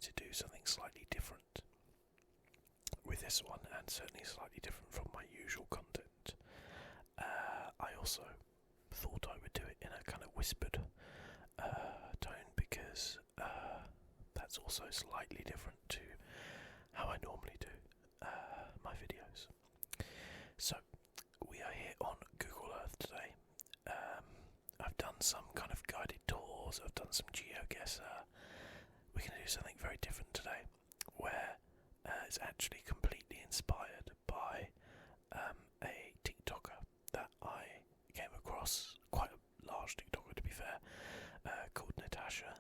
to do something slightly different with this one, and certainly slightly different from my usual content. I also thought I would do it in a kind of whispered tone because that's also slightly different to how I normally do my videos. So, we are here on Google Earth today. I've done some kind of guided tours, I've done some GeoGuessr. We're going to do something very different today, where it's actually completely inspired by a TikToker that I came across, quite a large TikToker to be fair, called Natasha.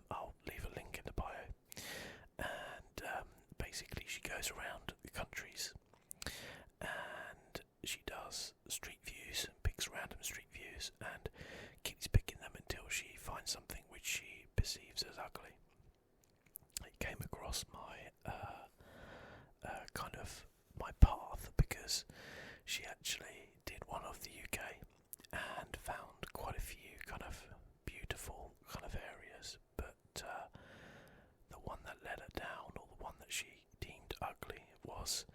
I'll leave a link in the bio. And basically she goes around the countries and she does street views, picks random street views and keeps picking them until she finds something which she perceives as ugly. It came across my kind of my path because she actually did one of the UK and found quite a few kind of beautiful kind of areas, but the one that led her down, or the one that she deemed ugly, was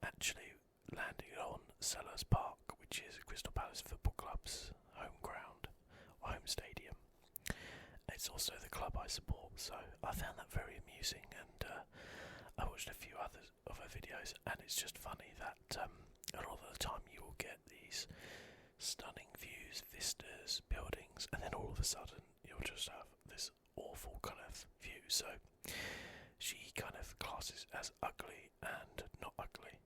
actually landing on Sellers Park, which is Crystal Palace Football Club's home ground, or home stadium. It's also the club I support, so I found that very amusing, and I watched a few others of her videos, and it's just funny that a lot of the time you will get these stunning views, vistas, buildings, and then all of a sudden you'll just have this awful kind of view. So she kind of classes as ugly and not ugly.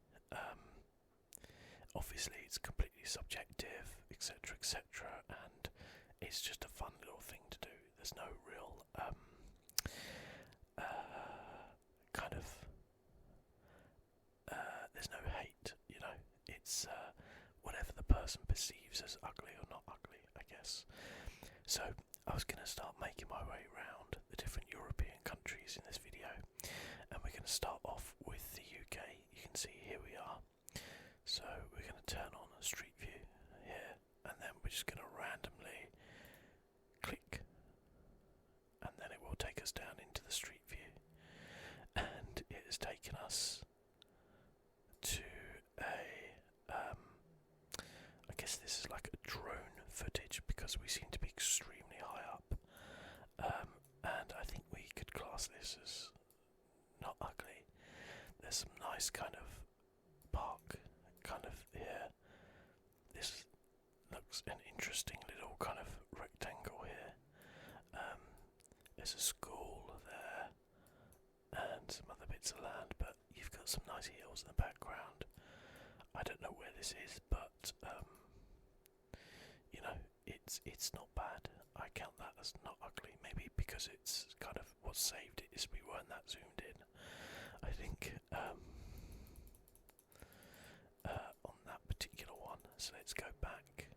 Obviously it's completely subjective, etc, etc, and it's just a fun little thing to do. There's no real kind of there's no hate, you know. It's whatever the person perceives as ugly or not ugly, I guess. So I was going to start making my way around the different European countries in this video, and we're going to start off with the UK. You can see here we are. So we're going to turn on a street view here, and then we're just going to randomly click, and then it will take us down into the street view, and it has taken us to I guess this is like a drone footage because we seem to be extremely high up, and I think we could class this as not ugly. There's some nice kind of park kind of here. This looks an interesting little kind of rectangle here. There's a school there and some other bits of land, but you've got some nice hills in the background. I don't know where this is, but you know, it's not bad. I count that as not ugly, maybe because it's kind of what saved it is we weren't that zoomed in. I think on that particular one. So let's go back.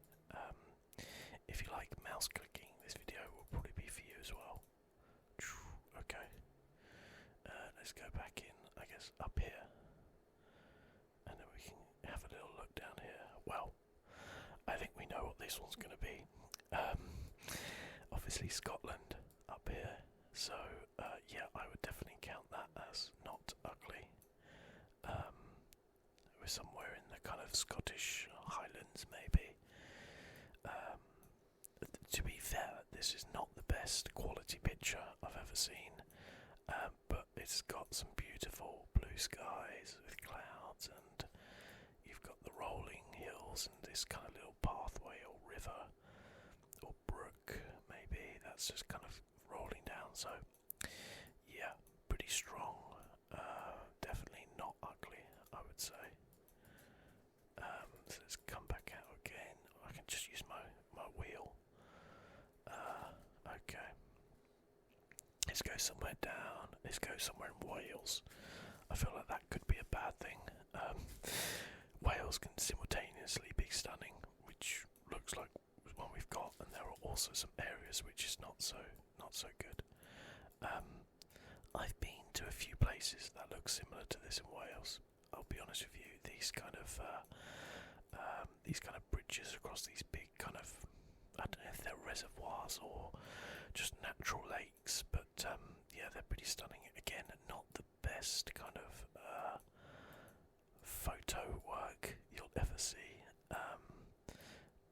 If you like mouse clicking, this video will probably be for you as well. Okay. Let's go back in, I guess, up here. And then we can have a little look down here. Well, I think we know what this one's going to be. Obviously Scotland up here. So, yeah, I would definitely count that as not ugly. We're somewhere in the kind of Scottish Highlands, maybe. To be fair, this is not the best quality picture I've ever seen, but it's got some beautiful blue skies with clouds, and you've got the rolling hills and this kind of little pathway or river or brook, maybe, that's just kind of rolling down. So yeah, pretty strong. Definitely not ugly, I would say. So let's come back out again. I can just use my wheel. Okay. Let's go somewhere down. Let's go somewhere in Wales. I feel like that could be a bad thing. Wales can simultaneously be stunning, which looks like one we've got, and there are also some areas which is not so good. I've been to a few places that look similar to this in Wales. I'll be honest with you, these kind of bridges across these big kind of, I don't know if they're reservoirs or just natural lakes, but yeah, they're pretty stunning. again, not the best kind of photo work you'll ever see,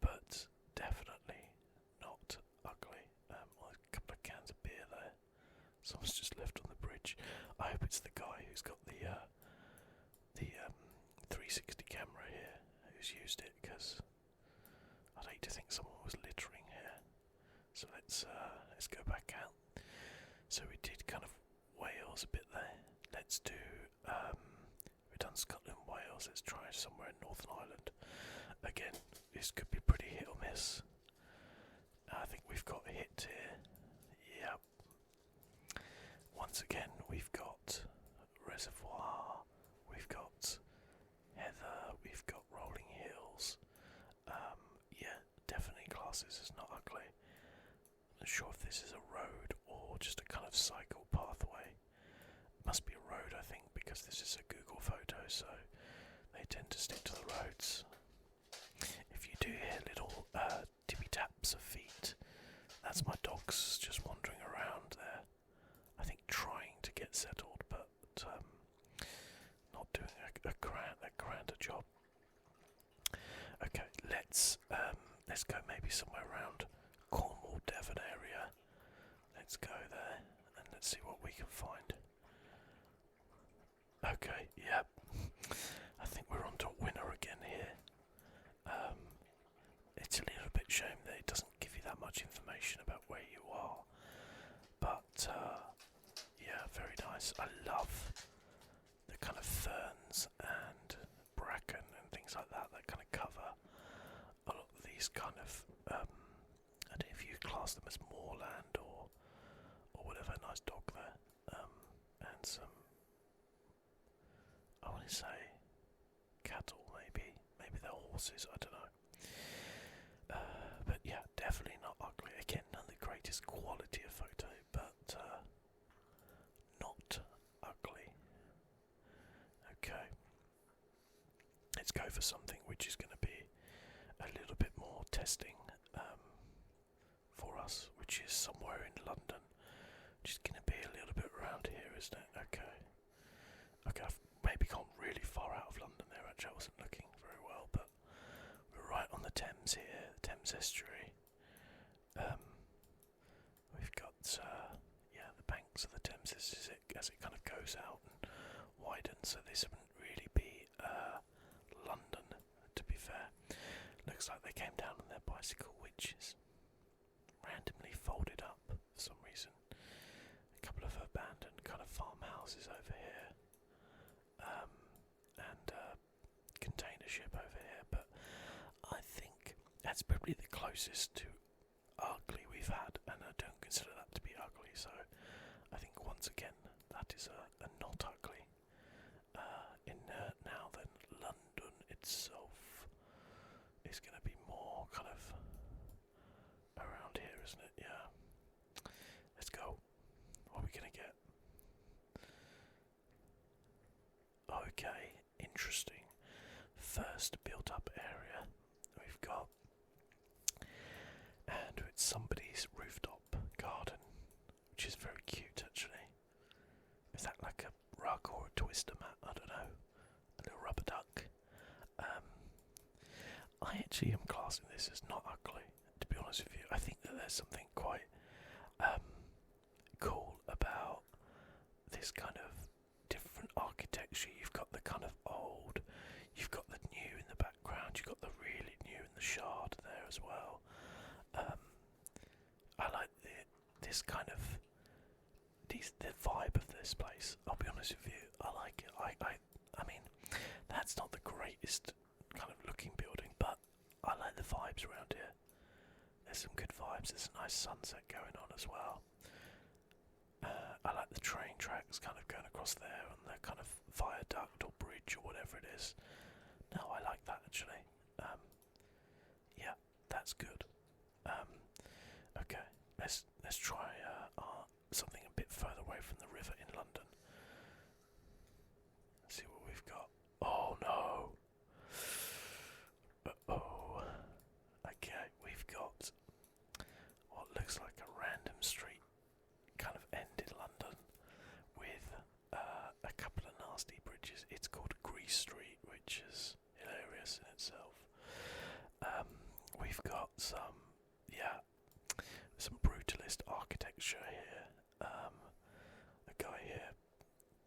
but definitely not ugly. Well, a couple of cans of beer there. Someone's just left on the bridge. I hope it's the guy who's got the 360 camera here who's used it, because I'd hate to think someone was littering here. So let's go back out. So we did kind of Wales a bit there. Let's do we've done Scotland, Wales. Let's try somewhere in Northern Ireland. Again, this could be pretty hit or miss. I think we've got a hit here. Yep. Once again, we've got Reservoir. We've got Heather. We've got Rolling Hills. Yeah, definitely classes as not ugly. I'm not sure if this is a road or just a kind of cycle pathway. It must be a road, I think, because this is a Google photo, so they tend to stick to the roads. If you do hear little tippy taps of feet, that's my dogs just wandering around there. I think trying to get settled, but not doing a grander job. Okay, let's go maybe somewhere around Cornwall, Devon area. Let's go there and let's see what we can find. Okay, yep. I think we're on to a winner again here. It's a little bit shame that it doesn't give you that much information about where you are. But yeah, very nice. I love the kind of ferns and bracken and things like that kind of cover a lot of these kind of I don't know if you class them as moorland or whatever. Nice dog there, and some, I want to say cattle, maybe they're horses, I don't know. But yeah, definitely not ugly. Again, not the greatest quality of photo, but not ugly. Okay, let's go for something which is going to be a little bit more testing for us, which is somewhere in London, which is going to be a little bit around here, isn't it? Okay, I've maybe gone really far out of London there. Actually, I wasn't looking very well, but we're right on the Thames here, the Thames estuary. We've got the banks of the Thames as it kind of goes out and widens. So this wouldn't really be London, to be fair. Looks like they came down on their bicycle, which is randomly folded up for some reason. A couple of abandoned kind of farmhouses over here, and container ship over here. But I think that's probably the closest to ugly we've had, and I don't consider that to be ugly. So I think once again that is a not ugly. Now then, London itself is going to be more kind of around here, isn't it? Yeah. Let's go. What are we going to get? Okay, interesting. First built up area we've got, and it's somebody's rooftop garden, which is very cute actually. Is that like a rug or a twister mat? I don't know. A little rubber duck. I actually am classing this as not ugly, to be honest with you. I think that there's something quite cool about this kind of different architecture. You've got the kind of old, you've got the new in the background, you've got the really new in the shard there as well. I like this kind of the vibe of this place. I'll be honest with you, I like it. I mean, that's not the greatest kind of looking building, but I like the vibes around here. There's some good vibes. There's a nice sunset going on as well. I like the train tracks kind of going across there and the kind of viaduct or bridge or whatever it is. No, I like that actually. Yeah, that's good. Okay, let's try something a bit further away from the river in London. Let's see what we've got. Oh no! Uh-oh. Okay, we've got what looks like a random street kind of end in London with Greece Street, which is hilarious in itself. We've got some brutalist architecture here. A guy here,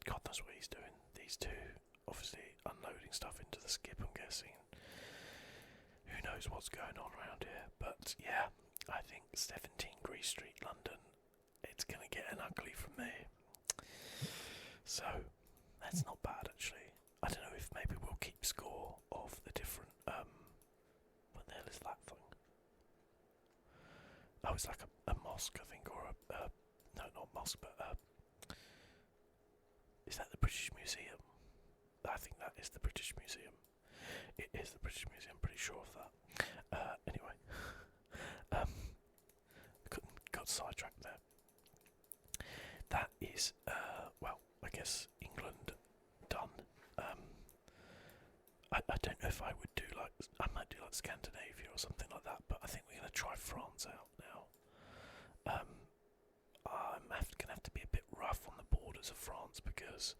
God knows what he's doing. These two, obviously unloading stuff into the skip, I'm guessing. Who knows what's going on around here, but yeah, I think 17 Greece Street, London, it's going to get an ugly from me. So, that's not bad actually. I don't know if maybe we'll keep score of the different, what the hell is that thing? Oh, it's like a mosque, I think, or no, not mosque, but is that the British Museum? I think that is the British Museum. It is the British Museum, I'm pretty sure of that. Anyway, got sidetracked there. That is, well, I guess England done. I don't know if I would do I might do like Scandinavia or something like that, but I think we're going to try France out now. I'm going to have to be a bit rough on the borders of France because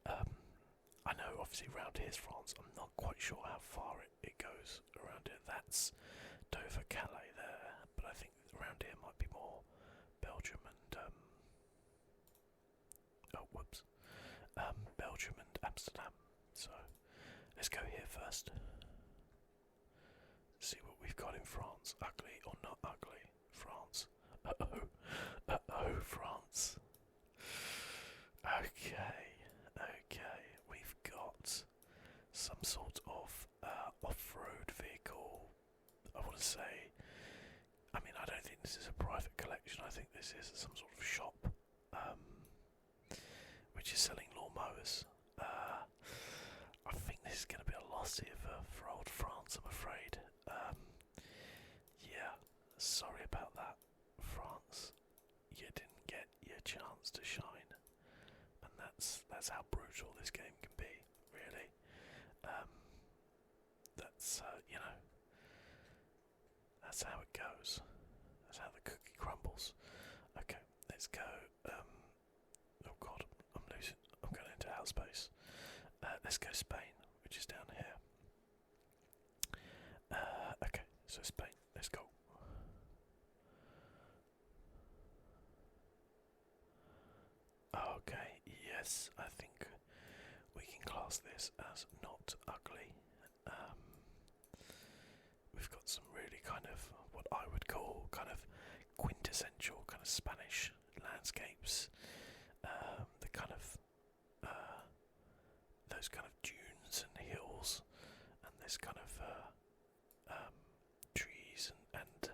I know obviously around here's France. I'm not quite sure how far it goes around here. That's Dover, Calais there, but I think around here might be more Belgium and Belgium and Amsterdam. So let's go here first. See what we've got in France. Ugly or not ugly? France. Uh-oh, France. Okay, we've got some sort of off-road vehicle. I want to say, I mean, I don't think this is a private collection. I think this is some sort of shop, which is selling lawnmowers. I think this is going to be a loss here for old France, I'm afraid. Yeah, sorry about that, France. You didn't get your chance to shine, and that's how brutal this game can be, really. That's that's how it goes. That's how the cookie crumbles. Okay, let's go. Oh God, I'm going into outer space. Let's go Spain, which is down here. Okay, so Spain, let's go. Okay, yes, I think we can class this as not ugly. We've got some really kind of what I would call kind of quintessential kind of Spanish landscapes. The kind of those kind of dunes and hills, and this kind of trees, and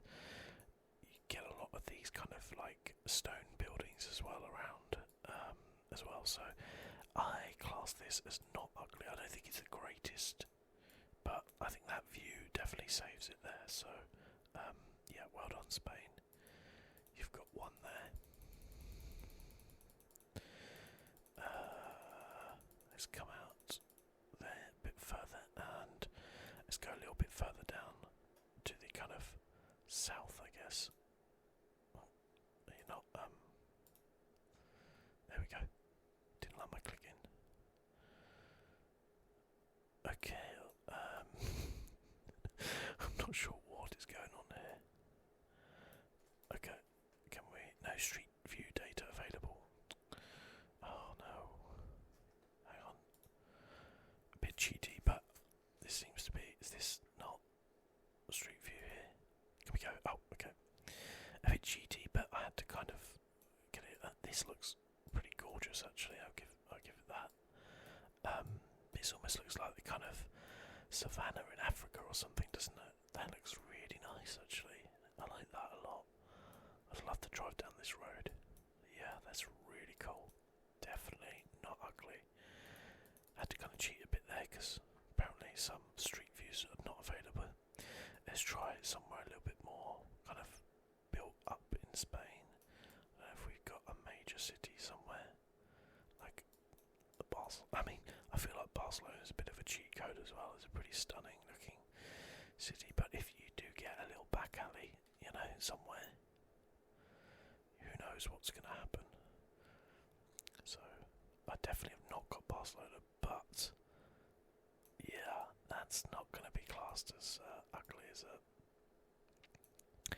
you get a lot of these kind of like stone buildings as well around as well. So I class this as not ugly. I don't think it's the greatest, but I think that view definitely saves it there. So yeah, well done Spain. You've got one there. Let's come out there a bit further, and let's go a little bit further down to the kind of south, I guess. Oh, you're not, there we go. Didn't let my click in. Okay, I'm not sure what is going on here. Okay, can we, no street view data available. Oh no. Hang on. A bit cheaty, but this seems to be, is this not street view here? Can we go, oh, okay. A bit cheaty, but I had to kind of get it, this looks pretty gorgeous actually, I'll give it that. This almost looks like the kind of savannah in Africa or something, doesn't it? That looks really nice actually. I like that a lot. I'd love to drive down this road. Yeah, that's really cool. Definitely not ugly. Had to kind of cheat a bit there because apparently some street views are not available. Let's try it somewhere a little bit more kind of built up in Spain. I don't know if we've got a major city somewhere like the Barcelona. I mean, I feel like Barcelona is a bit of a cheat code as well. It's a pretty stunning looking city, but if you do get a little back alley, you know, somewhere, who knows what's going to happen. So I definitely have not got Barcelona, but Yeah, that's not going to be classed as ugly, is it?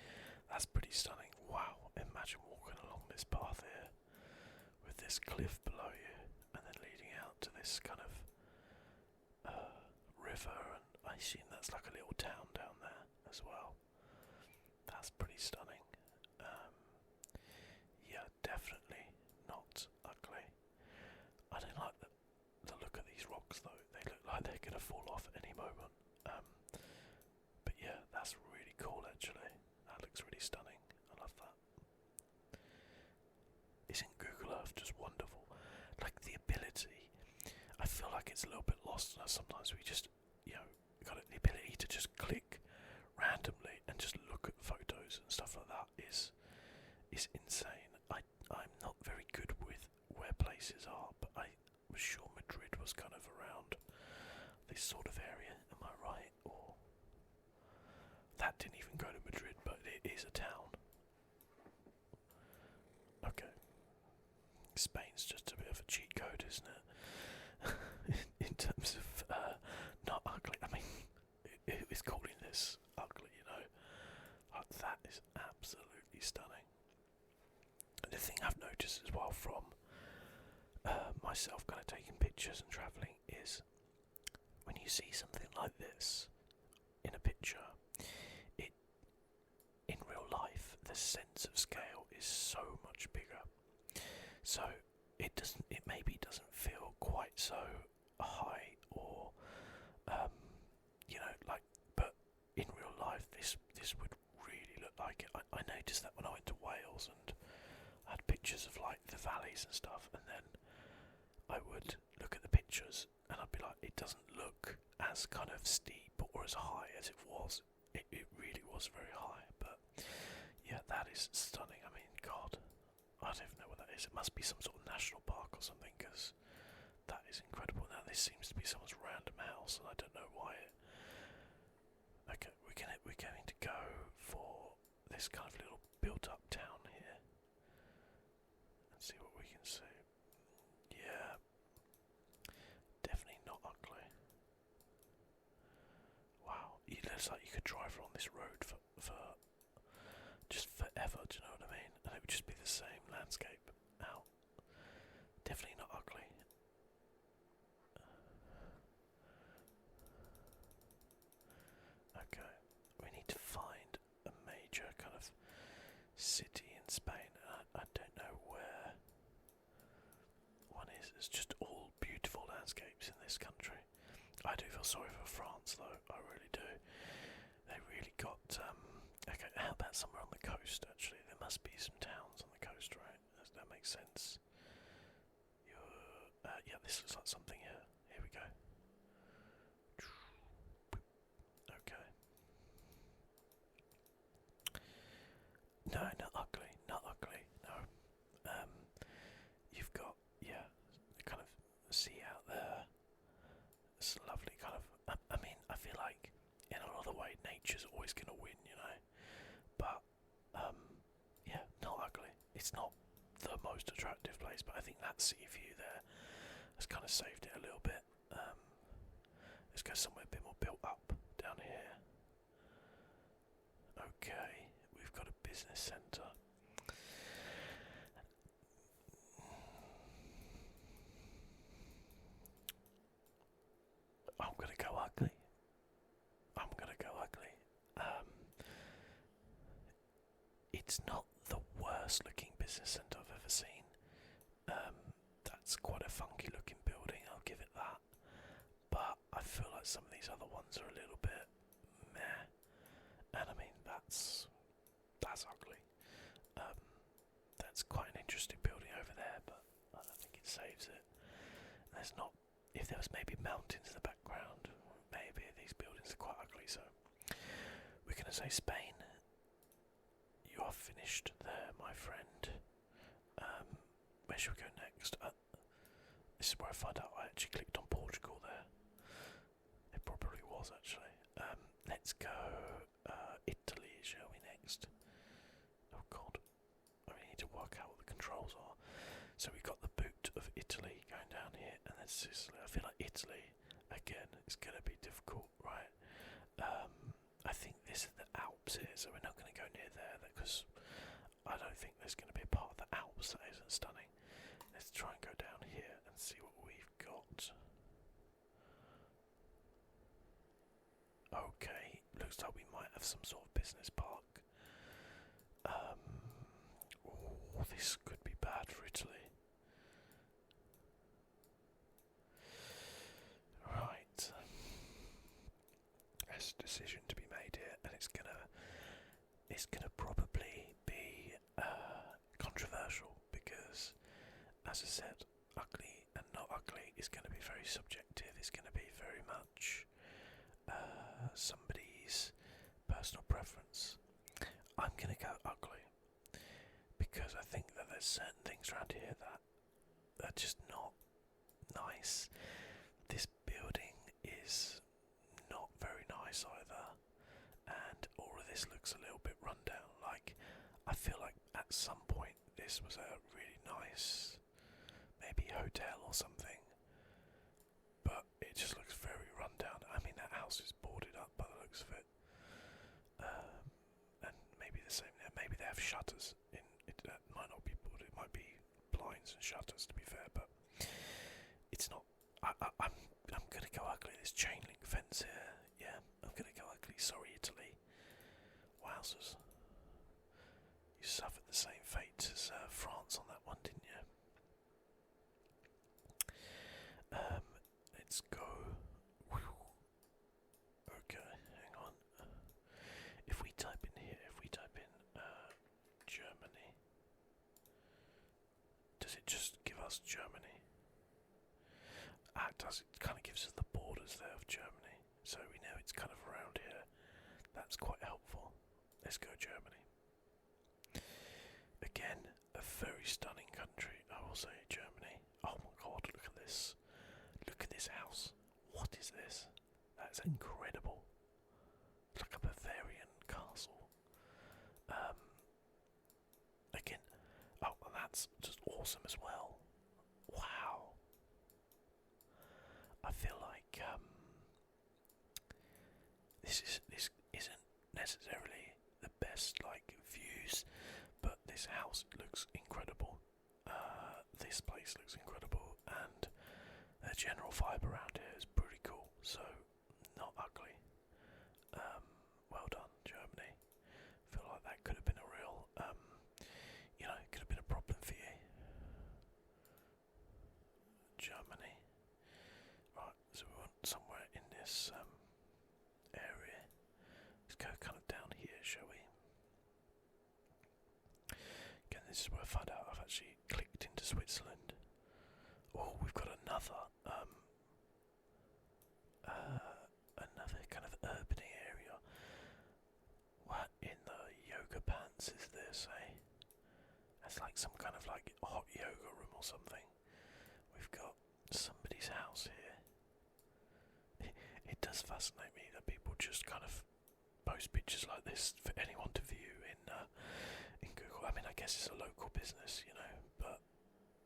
That's pretty stunning. Wow, imagine walking along this path here with this cliff below you and then leading out to this kind of river, and I assume that's like a little town down there as well. That's pretty stunning. Yeah, definitely not ugly. I don't like the look of these rocks though. They look like they're going to fall off any moment. But yeah, that's really cool actually. That looks really stunning. I love that. Isn't Google Earth just wonderful? Like the ability, I feel like it's a little bit lost on us sometimes. We just, got the ability to just click randomly and just look at photos and stuff like that is insane. I'm not very good with where places are, but I was sure Madrid was kind of around this sort of area. Am I right? Or that didn't even go to Madrid, but it is a town. Okay. Spain's just a bit of a cheat code, isn't it? in terms of not ugly. I mean, who is calling this ugly, that is absolutely stunning. And the thing I've noticed as well from myself kind of taking pictures and travelling is when you see something like this in a picture, in real life, the sense of scale is so much bigger. So it maybe doesn't feel quite so high or but in real life this would really look like it. I noticed that when I went to Wales and I had pictures of like the valleys and stuff, and then I would look at the pictures and I'd be like, it doesn't look as kind of steep or as high as it was. It really was very high, but yeah, that is stunning. I mean, God, I don't even know what that is. It must be some sort of national park or something, because that is incredible. Now this seems to be someone's random house, and I don't know why. Okay, we're going to go for this kind of little built-up town here and see what we can see. Yeah, definitely not ugly. Wow, it looks like you could drive along this road for just forever. Do you know what I mean? And it would just be the same landscape out. Definitely not ugly. Okay, we need to find a major kind of city in Spain. I don't know where one is. It's just all beautiful landscapes in this country. I do feel sorry for France though, I really do. They really got, okay, how about somewhere on the coast actually? There must be some towns on the coast, right? That makes sense. Yeah, this looks like something here. Here we go. Okay. No, not ugly, not ugly, no. You've got, yeah, kind of sea out there. It's lovely kind of, I mean, I feel like in another way nature's always going to win, but yeah, not ugly. It's not the most attractive place, but I think that sea view there has kind of saved it a little bit. Let's go somewhere a bit more built up down here. Okay, we've got a business centre. I'm gonna go ugly. It's not the worst looking business centre I've ever seen. That's quite a funky looking building, I'll give it that. But I feel like some of these other ones are a little bit meh. And I mean, that's ugly. That's quite an interesting building over there, but I don't think it saves it. There's not. If there was maybe mountains in the background, maybe these buildings are quite ugly. So we're going to say Spain. You are finished there, my friend. Where should we go next? This is where I find out I actually clicked on Portugal there. It probably was actually. Let's go Italy, shall we next? Oh God, I really need to work out what the controls are. So we've got the boot of Italy going down here, and then Sicily. I feel like Italy Again, it's going to be difficult, right? I think this is the Alps here, so we're not going to go near there because I don't think there's going to be a part of the Alps that isn't stunning. Let's try and go down here and see what we've got. Okay, looks like we might have some sort of business park. Oh, this could be bad for Italy. Right. There's a decision to be made here, and it's gonna probably be controversial because, as I said, ugly and not ugly is going to be very subjective. It's going to be very much somebody's personal preference. I'm going to go ugly because I think that there's certain things around here that are just not nice. This building is not very nice either, and all of this looks a little bit run down. Like, I feel like at some point this was a really nice, maybe hotel or something, but it just looks very run down. I mean, that house is boarded up by the looks of it, and maybe the same there. Maybe they have shutters in it. That might not be boarded. It might be blinds and shutters, to be fair, but it's not. I'm gonna go ugly. This chain link fence here. Yeah, I'm gonna go ugly. Sorry, Italy. Wowzers. You suffered the same fate as France on that one, didn't you? Let's go. Okay, hang on. If we type in here, Germany, does it just give us Germany? It does. It kind of gives us the borders there of Germany, so we know it's kind of around here. That's quite helpful. Let's go Germany. Again, a very stunning country, I will say, Germany. Oh my god, look at this. Look at this house. What is this? That's incredible. It's like a Bavarian castle. Again, oh, and that's just awesome as well. Wow. I feel like this isn't necessarily the best like views, but this house looks incredible. This place looks incredible, and the general vibe around here is pretty cool. So, not ugly. Well done, Germany. Feel like that could have been a real, it could have been a problem for you. Germany. Right, so we want somewhere in this area. Let's go kind of down here, shall we? Again, this is where I find out I've actually clicked into Switzerland. Oh, we've got another kind of urban area. What in the yoga pants is this, eh? It's like some kind of like hot yoga room or something. We've got somebody's house here. It does fascinate me that people just kind of post pictures like this for anyone to view in Google. I mean, I guess it's a local business, but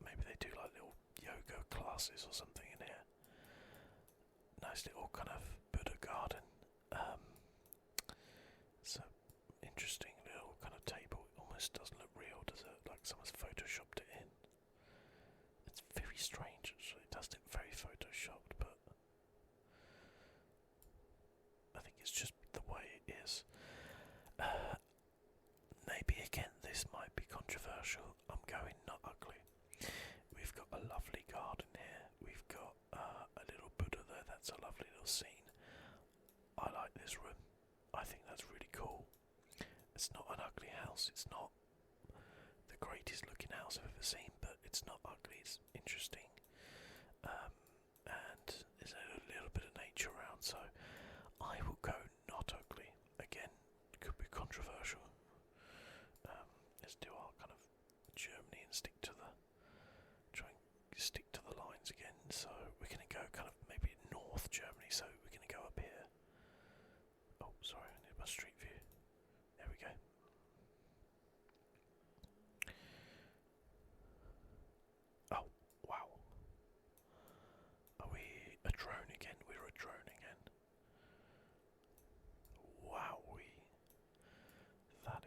maybe they do like little yoga classes or something in here. Nice little kind of Buddha garden. So interesting little kind of table. It almost doesn't look real, does it? Like someone's photoshopped it in. It's very strange, actually. It does look very photoshopped, but I think it's just the way it is. Maybe again, this might be controversial. I'm going not ugly. We've got a lovely garden here. We've got a little Buddha there. That's a lovely little scene. I like this room. I think that's really cool. It's not an ugly house. It's not the greatest looking house I've ever seen, but it's not ugly. It's interesting. And there's a little bit of nature around, so I will go not ugly. Again, could be controversial. Let's do our kind of Germany and try and stick to the lines again. So we're going to go kind of maybe North Germany, so we're going to go up here. Oh, sorry, I need my street view. There we go. Oh, wow. Are we a drone again? We're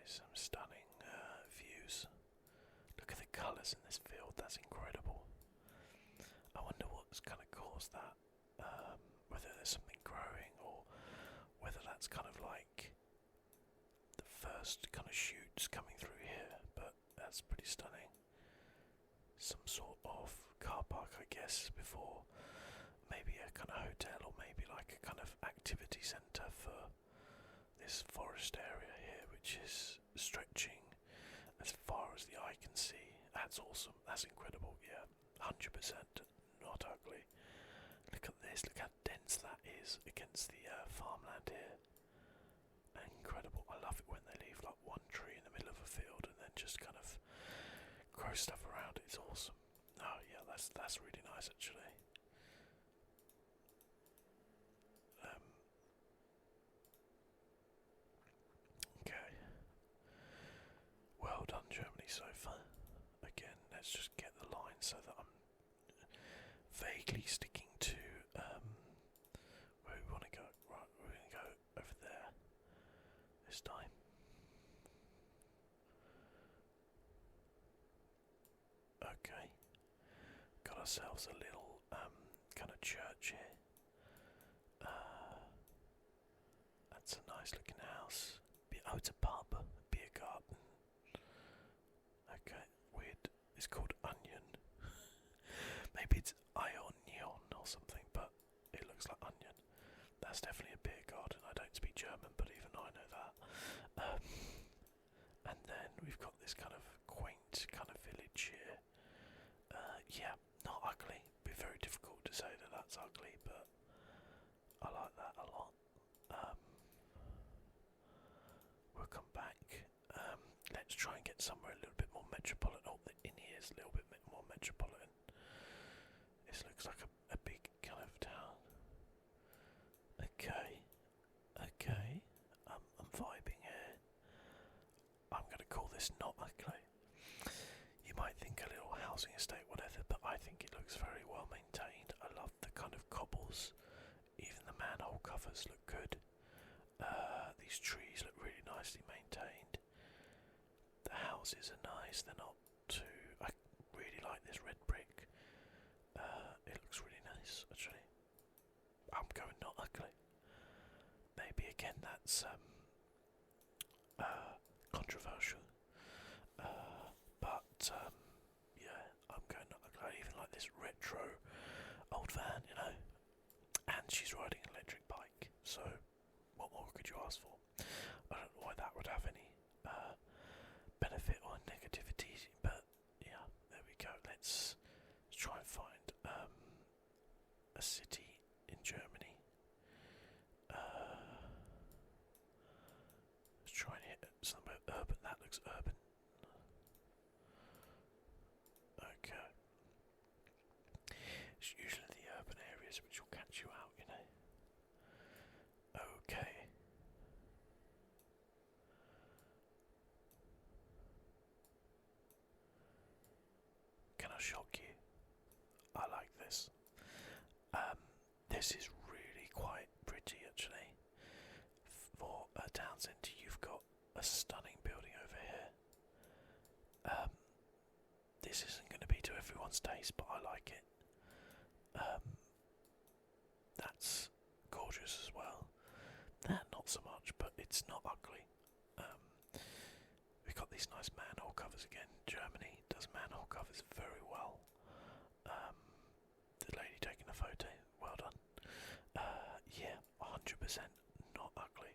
some stunning views. Look at the colours in this field, that's incredible. I wonder what's kind of caused that, whether there's something growing or whether that's kind of like the first kind of shoots coming through here, but that's pretty stunning. Some sort of car park, I guess, before maybe a kind of hotel or maybe like a kind of activity centre for this forest area here, which is stretching as far as the eye can see. That's awesome, that's incredible, yeah, 100% not ugly. Look at this, look how dense that is against the farmland here. Incredible, I love it when they leave like one tree in the middle of a field and then just kind of grow stuff around it, it's awesome. Oh yeah, that's really nice actually. Okay. Well done, Germany, so far. Again, let's just get the line so that I'm vaguely sticking to where we want to go. Right, we're going to go over there this time. Okay. Got ourselves a little kind of church here. That's a nice looking house. Oh, it's a pub, beer garden. Okay, weird. It's called Onion. Maybe it's Ionion or something, but it looks like onion. That's definitely a beer garden. I don't speak German, but even I know that. And then we've got this kind of quaint kind of village here. Yeah, not ugly. It'd be very difficult to say that that's ugly, but I like that a lot. We'll come back. Let's try and get somewhere a little bit more metropolitan. Oh, the in here is a little bit more metropolitan. This looks like a big kind of town. Okay. I'm vibing here. I'm going to call this not ugly. You might think a little housing estate, whatever, but I think it looks very well maintained. I love the kind of cobbles. Even the manhole covers look good. These trees look really nicely maintained. The houses are nice, they're not too... I really like this red brick. It looks really nice, actually. I'm going not ugly. Maybe again that's controversial. But yeah, I'm going not ugly. I even like this retro old van, you know. And she's riding an electric bike, so what more could you ask for? I don't know why that would have any benefit or negativity, but yeah, there we go. Let's try and find a city in Germany. Let's try and hit somewhere urban. That looks urban. Okay. It's usually the urban areas which will catch you out, you know. Okay. Can I shock you? I like this. This is really quite pretty actually. For a town centre you've got a stunning building over here. This isn't going to be to everyone's taste, but I like it. That's gorgeous as well. That not so much, but it's not ugly. We've got these nice manhole covers again. Germany does manhole covers very well. The lady taking the photo, well done. Yeah, 100% not ugly.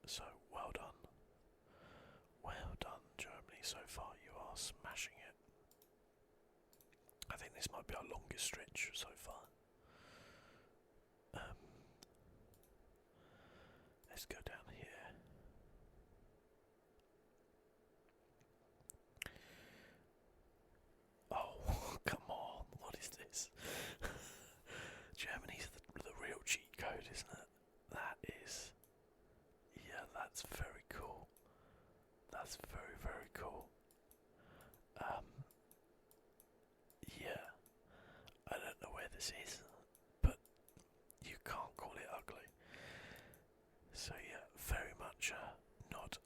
So well done. Well done, Germany. So far you are smashing it. I think this might be our longest stretch so far. Let's go down here. Oh, come on, what is this? Germany's the real cheat code, isn't it? That is... yeah, that's very cool. That's very, very cool. Yeah. I don't know where this is, but you can't call it ugly. So yeah, very much not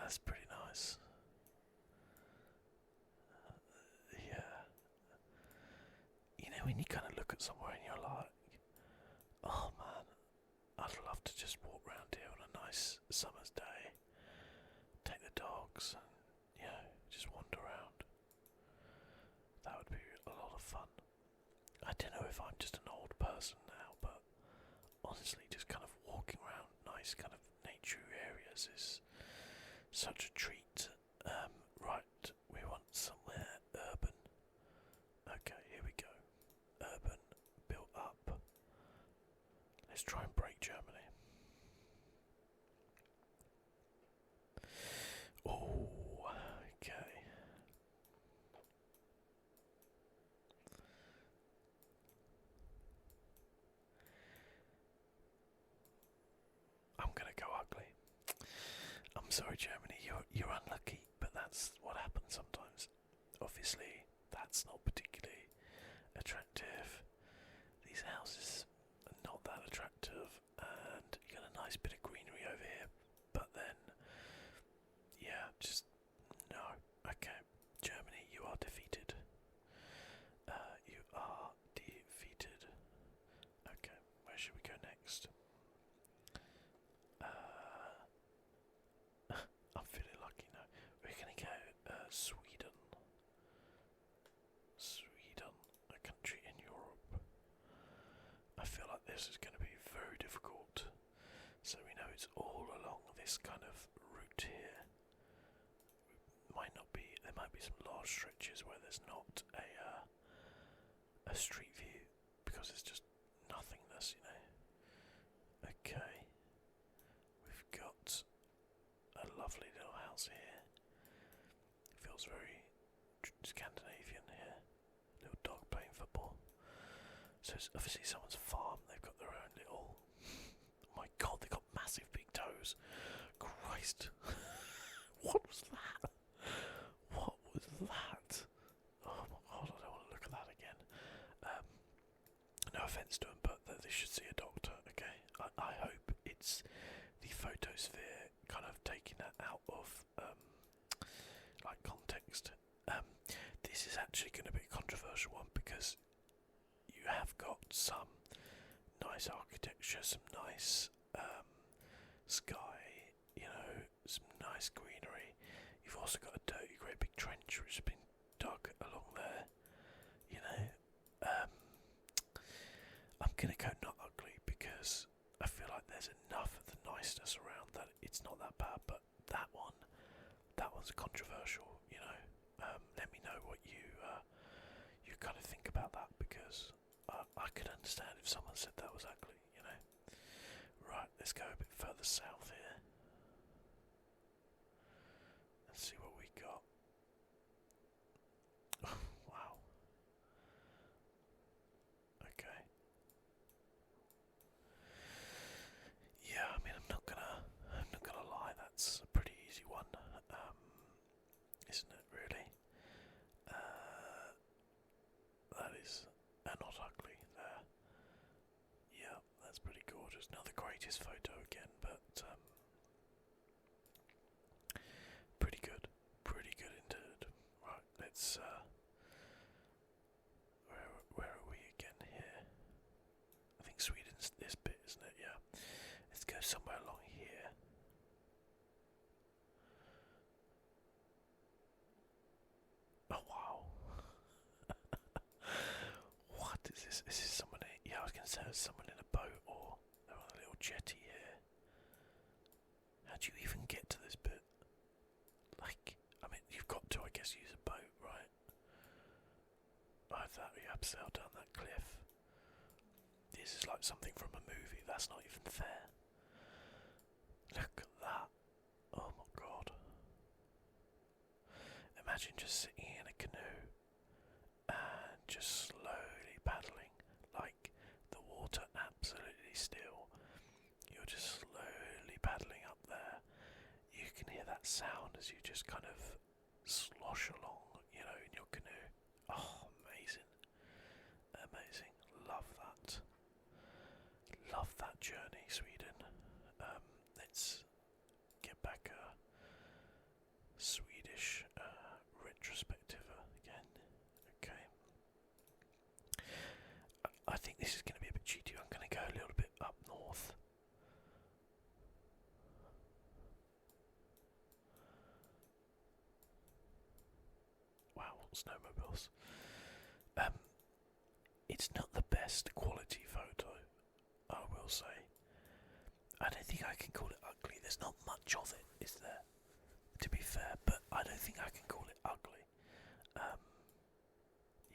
That's pretty nice. Yeah. You know, when you kind of look at somewhere and you're like, oh man, I'd love to just walk around here on a nice summer's day, take the dogs, and, you know, just wander around. That would be a lot of fun. I don't know if I'm just an old person now, but honestly, just kind of walking around nice kind of nature areas is such a treat. Right, we want somewhere urban. Okay, here we go. Urban, built up. Let's try and break Germany. Oh, okay. I'm gonna go ugly. I'm sorry, Germany. You're unlucky, but that's what happens sometimes. Obviously, that's not particularly attractive. These houses are not that attractive, and you got a nice bit of greenery over here. But then, yeah, just no. Okay, Germany, you are defeated. You are defeated. Okay, where should we go next? I'm feeling lucky now. We're gonna go Sweden. Sweden, a country in Europe. I feel like this is going to be very difficult. So we know it's all along this kind of route here. There might be some large stretches where there's not a street view because it's just nothingness, you know. Okay, we've got a lovely little house here. Feels very Scandinavian here. Little dog playing football. So it's obviously someone's farm. They've got their own little. Oh my god, they've got massive big toes. Christ. What was that? What was that? Oh my god, I don't want to look at that again. No offence to them, but they should see a doctor, okay? I hope it's the photosphere kind of taking that out of like context. This is actually going to be a controversial one because you have got some nice architecture, some nice sky, you know, some nice greenery. You've also got a dirty, great big trench which has been dug along there, you know. I'm gonna go not ugly because I feel like there's enough of the niceness around that it's not that bad, but that one's controversial, you know. Let me know what you kind of think about that because I could understand if someone said that was ugly, you know. Right, let's go a bit further south here. Let's see what we got. Oh, wow. Okay. Yeah, I mean, I'm not gonna lie. That's a pretty easy one, isn't it? Really. That is not ugly there. Yeah, that's pretty gorgeous. Not the greatest photo again, but pretty good indeed. Right, let's. Where are we again here? I think Sweden's this bit, isn't it? Yeah. Let's go somewhere along here. Oh wow. What is this? Is this someone? Yeah, I was going to say there's someone in a boat or they're on a little jetty here. How do you even get to this bit? Like, I mean, you've got to, I guess, use a boat, right? Either that or you abseil down that cliff. This is like something from a movie. That's not even fair. Look at that. Oh my god. Imagine just sitting in a canoe and just slowly paddling, like the water absolutely still. You're just slowly paddling up there. You can hear that sound as you just kind of slosh along, you know, in your canoe. Oh, amazing. Amazing. Love that. Love that journey, Sweden. Let's get back snowmobiles. It's not the best quality photo, I will say. I don't think I can call it ugly. There's not much of it, is there? To be fair, but I don't think I can call it ugly.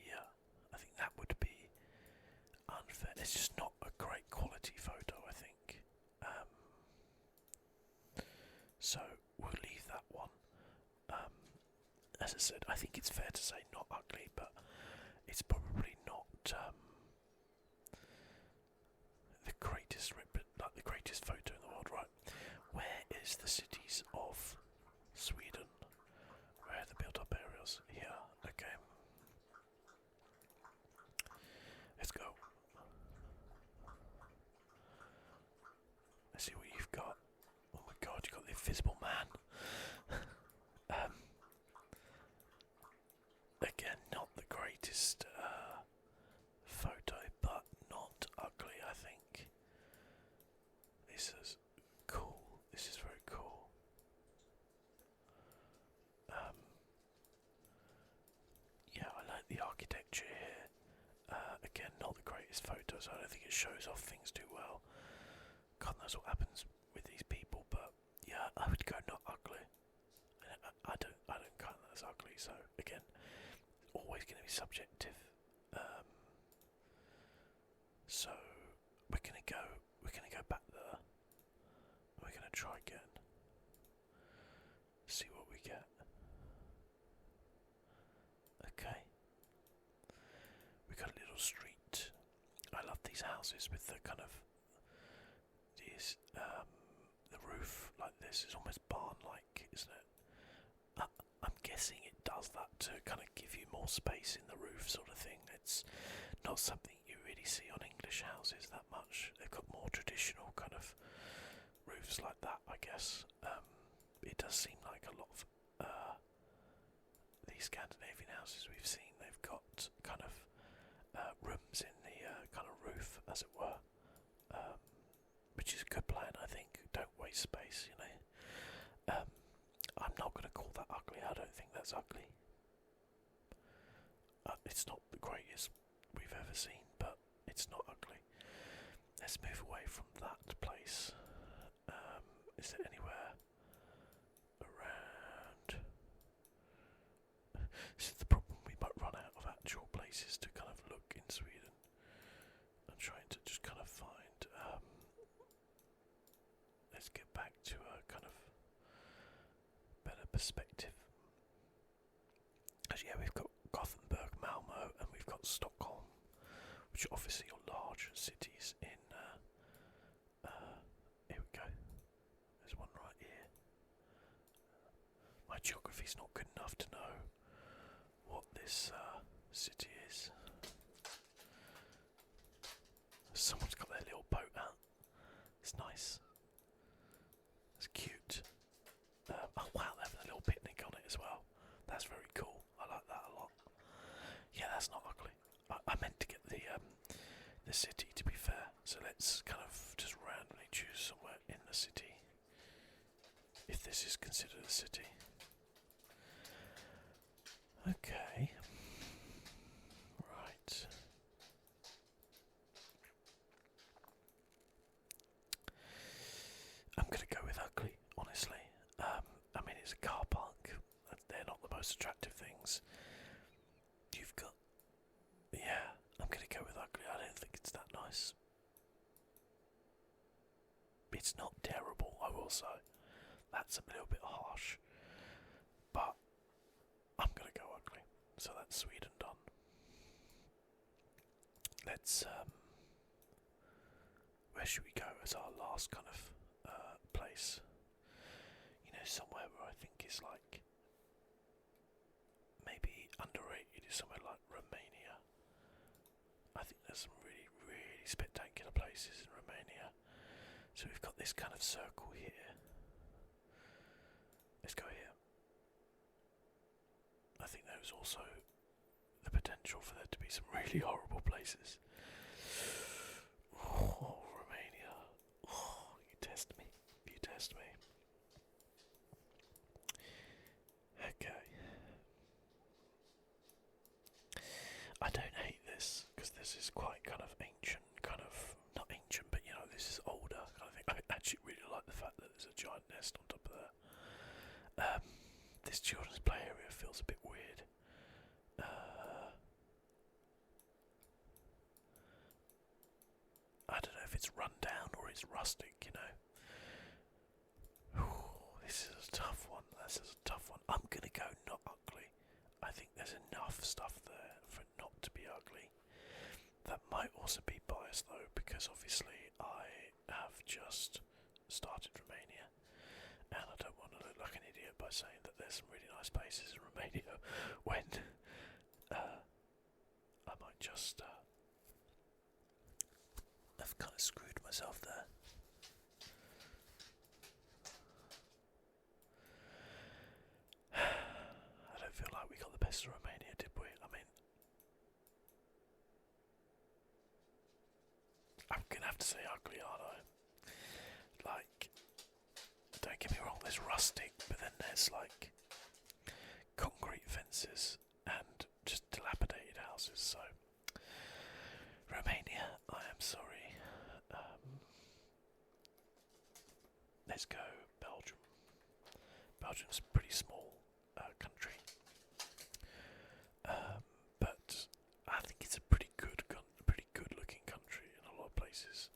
Yeah, I think that would be unfair. It's just not a great quality photo, I think. So we'll leave that one. As I said, I think it's fair to say not ugly, but it's probably not the greatest photo in the world, right? Where is the cities of Sweden? Where are the built-up areas? Here. Okay. Let's go. Let's see what you've got. Oh my god, you got the Invisible Man. Again, not the greatest photo, but not ugly, I think. This is cool. This is very cool. Yeah, I like the architecture here. Again, not the greatest photos. I don't think it shows off things too well. God knows what happens with these people, but yeah, I would go not ugly. I don't count that as ugly. So again, always going to be subjective. So we're gonna go back there. We're gonna try again. See what we get. Okay. We got a little street. I love these houses with the kind of the roof like this. It's almost barn-like, isn't it? I'm guessing it does that to kind of give you more space in the roof, sort of thing. It's not something you really see on English houses that much. They've got more traditional kind of roofs like that, I guess. It does seem like a lot of these Scandinavian houses we've seen, they've got kind of rooms in the kind of roof, as it were, which is a good plan, I think. Don't waste space, you know. I'm not going to call that ugly. I don't think that's ugly. It's not the greatest we've ever seen, but it's not ugly. Let's move away from that place. Is there anywhere around? This is the problem. We might run out of actual places to kind of look in Sweden. I'm trying to just kind of find. Let's get back to a kind of better perspective. As yeah, we've got Gothenburg, Malmo, and we've got Stockholm, which are obviously are large cities in. Here we go. There's one right here. My geography's not good enough to know what this city is. Someone's got their little boat out. It's nice. It's cute. Oh wow, they're having a little picnic on it as well. That's very cool. I like that a lot. Yeah, that's not ugly. I meant to get the city, to be fair. So let's kind of just randomly choose somewhere in the city, if this is considered a city. Okay. Right. I'm gonna go with ugly, honestly. I mean, it's a car park. They're not the most attractive things. You've got... Yeah, I'm gonna go with ugly. I don't think it's that nice. It's not terrible, I will say. That's a little bit harsh. But I'm gonna go ugly. So that's Sweden done. Let's... where should we go as our last kind of place? You know, somewhere where I think is like maybe underrated is somewhere like Romania. I think there's some really, really spectacular places in Romania. So we've got this kind of circle here. Let's go here. I think there's also the potential for there to be some really horrible places. Oh, Romania. Oh, you test me. You test me. Okay. nest on top of there. This children's play area feels a bit weird. I don't know if it's run down or it's rustic, you know. Ooh, this is a tough one. This is a tough one. I'm gonna go not ugly. I think there's enough stuff there for it not to be ugly. That might also be biased though, because obviously I have just started Romania, and I don't want to look like an idiot by saying that there's some really nice places in Romania when I might just I've kind of screwed myself there. I don't feel like we got the best of Romania, did we? I mean, I'm gonna have to say ugly, aren't I? Like, don't get me wrong, there's rustic, but then there's like concrete fences and just dilapidated houses, so Romania, I am sorry. Let's go Belgium. Belgium's a pretty small country, but I think it's a pretty good looking country in a lot of places.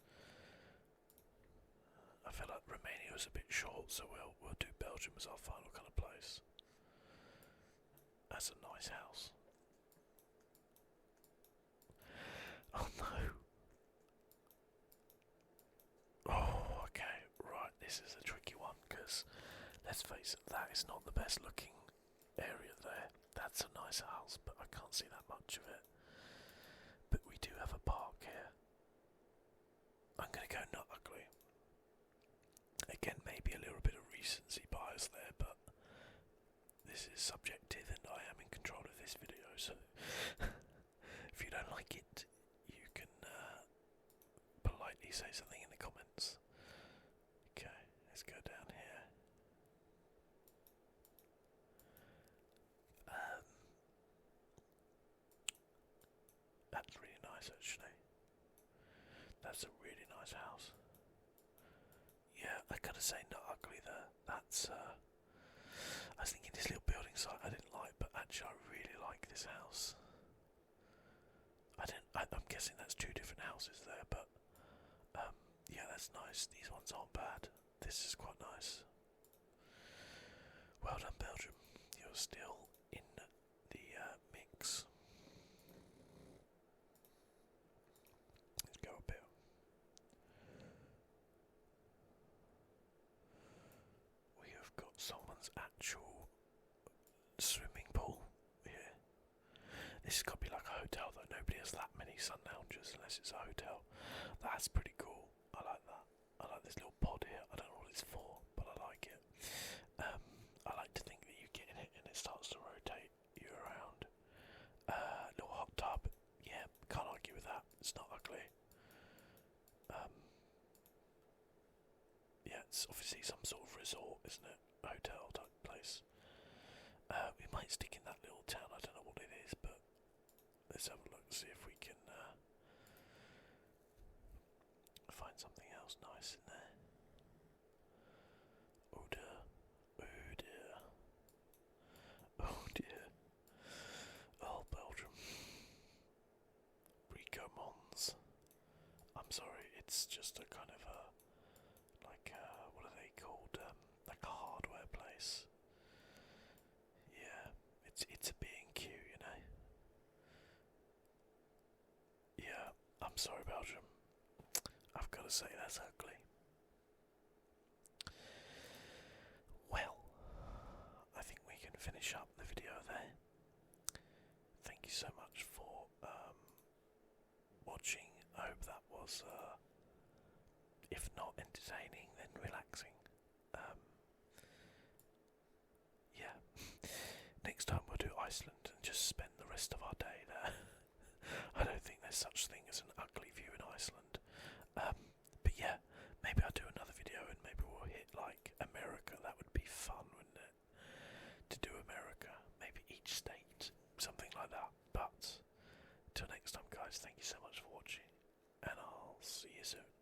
I feel like Romania was a bit short, so we'll do Belgium as our final kind of place. That's a nice house. Oh no. Oh, okay, right, this is a tricky one, because, let's face it, that is not the best looking area there. That's a nice house, but I can't see that much of it. But we do have a park here. I'm gonna go not ugly. Again, maybe a little bit of recency bias there, but this is subjective and I am in control of this video, so if you don't like it, you can politely say something in the comments. Okay, let's go down here. That's really nice, actually. That's a really nice house. Yeah, I gotta say, not ugly there. That's, I was thinking this little building site I didn't like, but actually I really like this house. I'm guessing that's two different houses there, but, yeah, that's nice. These ones aren't bad. This is quite nice. Well done, Belgium. You're still in the mix. Let's go up here. We have got someone's actual swimming pool here. This has got to be like a hotel though. Nobody has that many sun lounges unless it's a hotel. That's pretty cool. I like that. I like this little pod here. I don't know what it's for, but I like it. I like to think that you get in it and it starts to rotate you around. Little hot tub. Yeah, can't argue with that. It's not ugly. Yeah, it's obviously some sort of resort, isn't it? Hotel type place. We might stick in that little town. I don't know what it is, but let's have a look, see if we can find something else nice in there. Oh dear. Oh dear. Oh dear. Oh, Belgium. Rico Mons. I'm sorry, it's just a kind of a, like, what are they called? Like a hardware place. Yeah, it's a B&Q, you know. Yeah, I'm sorry, Belgium. I've got to say that's ugly. Well, I think we can finish up the video there. Thank you so much for watching. I hope that was, if not entertaining, then relaxing. Yeah. Next time we'll do Iceland and just spend the rest of our day there. I don't think there's such thing as an ugly view in Iceland. But yeah, maybe I'll do another video and maybe we'll hit like America. That would be fun, wouldn't it? To do America. Maybe each state. Something like that. But till next time, guys, thank you so much for watching. And I'll see you soon.